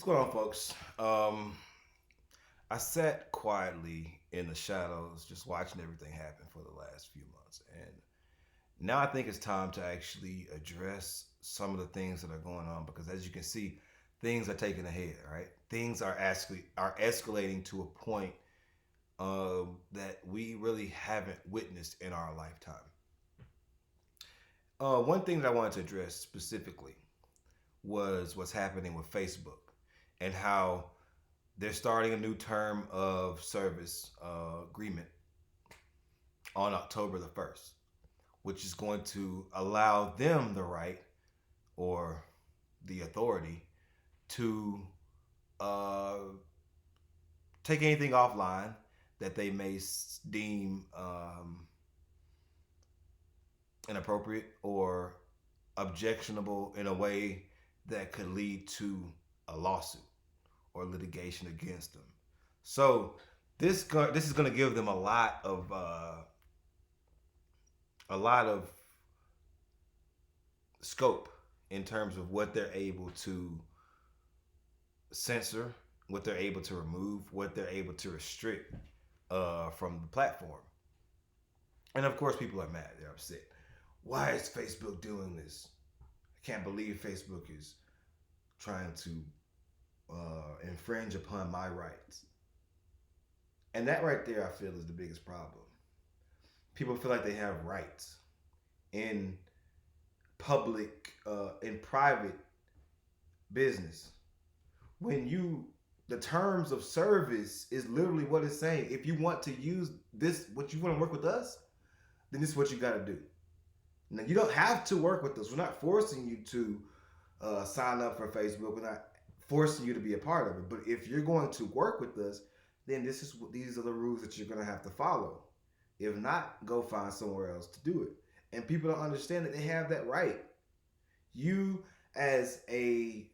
What's going on, folks? I sat quietly in the shadows, just watching everything happen for the last few months, and now I think it's time to actually address some of the things that are going on because, as you can see, things are taking a head. Right? Things are actually are escalating to a point that we really haven't witnessed in our lifetime. One thing that I wanted to address specifically was what's happening with Facebook and how they're starting a new term of service agreement on October the 1st, which is going to allow them the right or the authority to uh, take anything offline that they may deem inappropriate or objectionable in a way that could lead to a lawsuit or litigation against them. So this is going to give them a lot of scope in terms of what they're able to censor, what they're able to remove, what they're able to restrict from the platform. And of course, people are mad. They're upset. Why is Facebook doing this? I can't believe Facebook is trying to infringe upon my rights. And that right there, I feel, is the biggest problem. People feel like they have rights in in private business. When the terms of service is literally what it's saying. If you want to use this, what you want to work with us, then this is what you got to do. Now, you don't have to work with us. We're not forcing you to sign up for Facebook. We're not forcing you to be a part of it. But if you're going to work with us, then these are the rules that you're going to have to follow. If not, go find somewhere else to do it. And people don't understand that they have that right. You, as a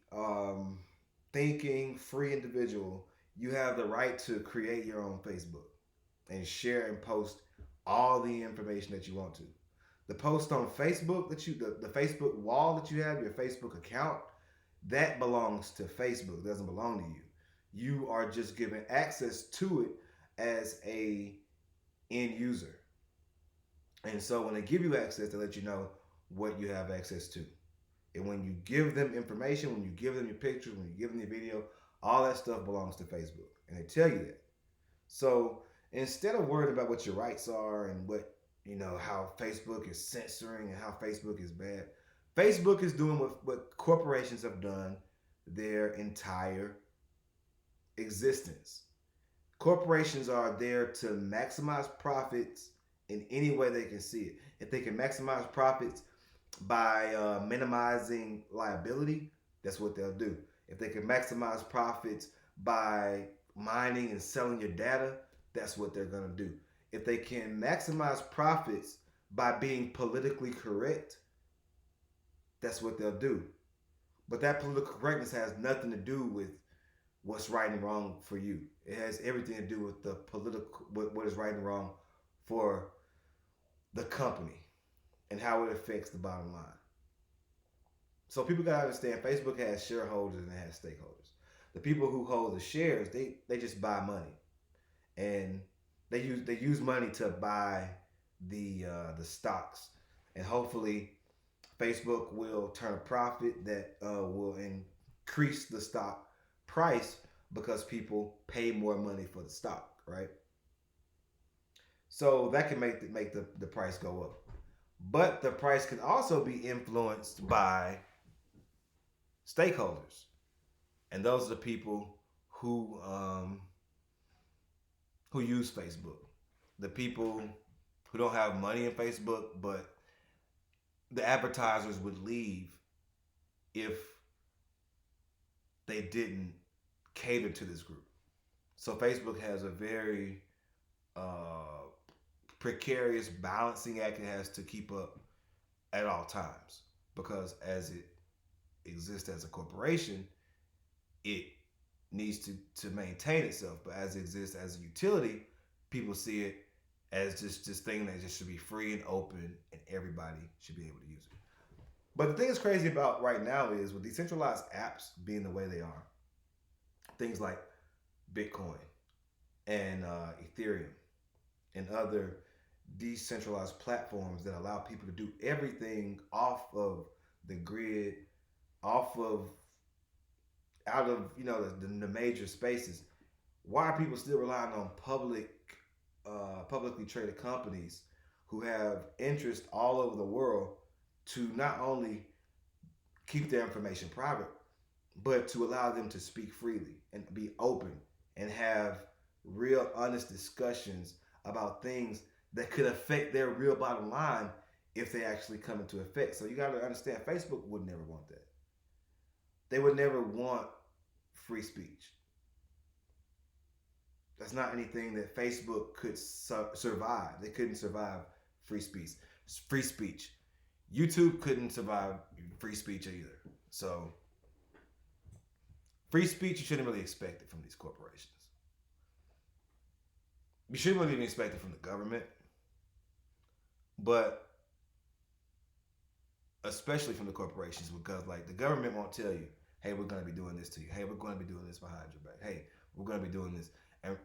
thinking, free individual, you have the right to create your own Facebook and share and post all the information that you want to. The post on Facebook the Facebook wall that you have, your Facebook account, that belongs to Facebook. It doesn't belong to you. You are just given access to it as a end user. And so when they give you access, they let you know what you have access to. And when you give them information, when you give them your pictures, when you give them your video, all that stuff belongs to Facebook. And they tell you that. So instead of worrying about what your rights are and how Facebook is censoring and how Facebook is bad, Facebook is doing what corporations have done their entire existence. Corporations are there to maximize profits in any way they can see it. If they can maximize profits by minimizing liability, that's what they'll do. If they can maximize profits by mining and selling your data, that's what they're going to do. If they can maximize profits by being politically correct, that's what they'll do. But that political correctness has nothing to do with what's right and wrong for you. It has everything to do with the political what is right and wrong for the company and how it affects the bottom line. So people gotta understand Facebook has shareholders and it has stakeholders. The people who hold the shares, they just buy money. And they use money to buy the stocks. And hopefully Facebook will turn a profit that will increase the stock price because people pay more money for the stock, right? So that can make the price go up. But the price can also be influenced by stakeholders, and those are the people who um, who use Facebook. The people who don't have money in Facebook, but the advertisers would leave if they didn't cater to this group. So Facebook has a very uh, precarious balancing act it has to keep up at all times because as it exists as a corporation, it needs to maintain itself. But as it exists as a utility, people see it as just this thing that just should be free and open and everybody should be able to use it. But the thing that's crazy about right now is with decentralized apps being the way they are, things like Bitcoin and Ethereum and other decentralized platforms that allow people to do everything off of the grid, off of out of the major spaces. Why are people still relying on publicly traded companies who have interest all over the world to not only keep their information private, but to allow them to speak freely and be open and have real, honest discussions about things that could affect their real bottom line if they actually come into effect? So you got to understand, Facebook would never want that. They would never want free speech. That's not anything that Facebook could survive. They couldn't survive free speech. Free speech. YouTube couldn't survive free speech either. So free speech, you shouldn't really expect it from these corporations. You shouldn't really even expect it from the government, but especially from the corporations, because like the government won't tell you, hey, we're going to be doing this to you. Hey, we're going to be doing this behind your back. Hey, we're going to be doing this. And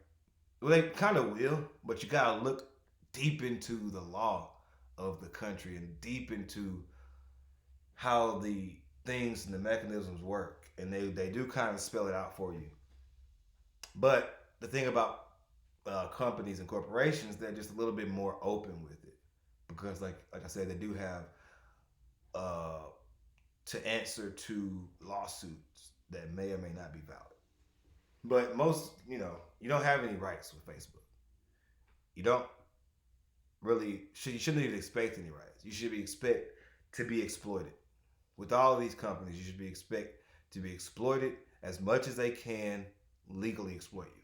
well, they kind of will, but you got to look deep into the law of the country and deep into how the things and the mechanisms work. And they do kind of spell it out for you. But the thing about companies and corporations, they're just a little bit more open with it. Because like I said, they do have uh, to answer to lawsuits that may or may not be valid. But most, you don't have any rights with Facebook. You don't really you shouldn't even expect any rights. You should be expect to be exploited. With all of these companies, you should be expect to be exploited as much as they can legally exploit you.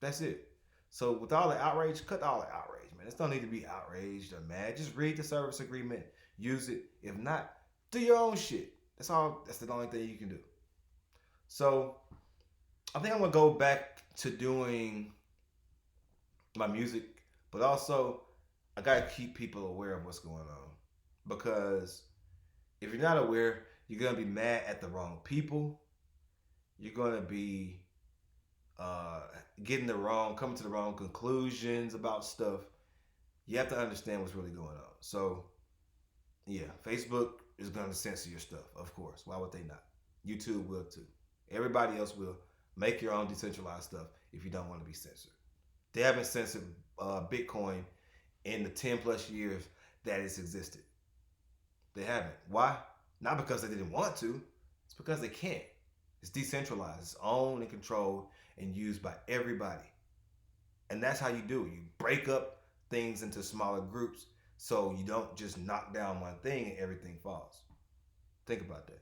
That's it. So with all the outrage, cut all the outrage, man. There's no need to be outraged or mad. Just read the service agreement, use it. If not, do your own shit. That's all. That's the only thing you can do. So I think I'm gonna go back to doing my music, but also I gotta keep people aware of what's going on, because if you're not aware, you're gonna be mad at the wrong people. You're gonna be uh, coming to the wrong conclusions about stuff. You have to understand what's really going on. So yeah, Facebook is gonna censor your stuff, of course. Why would they not? YouTube will too. Everybody else will. Make your own decentralized stuff if you don't want to be censored. They haven't censored Bitcoin in the 10 plus years that it's existed. They haven't. Why? Not because they didn't want to. It's because they can't. It's decentralized. It's owned and controlled and used by everybody. And that's how you do it. You break up things into smaller groups so you don't just knock down one thing and everything falls. Think about that.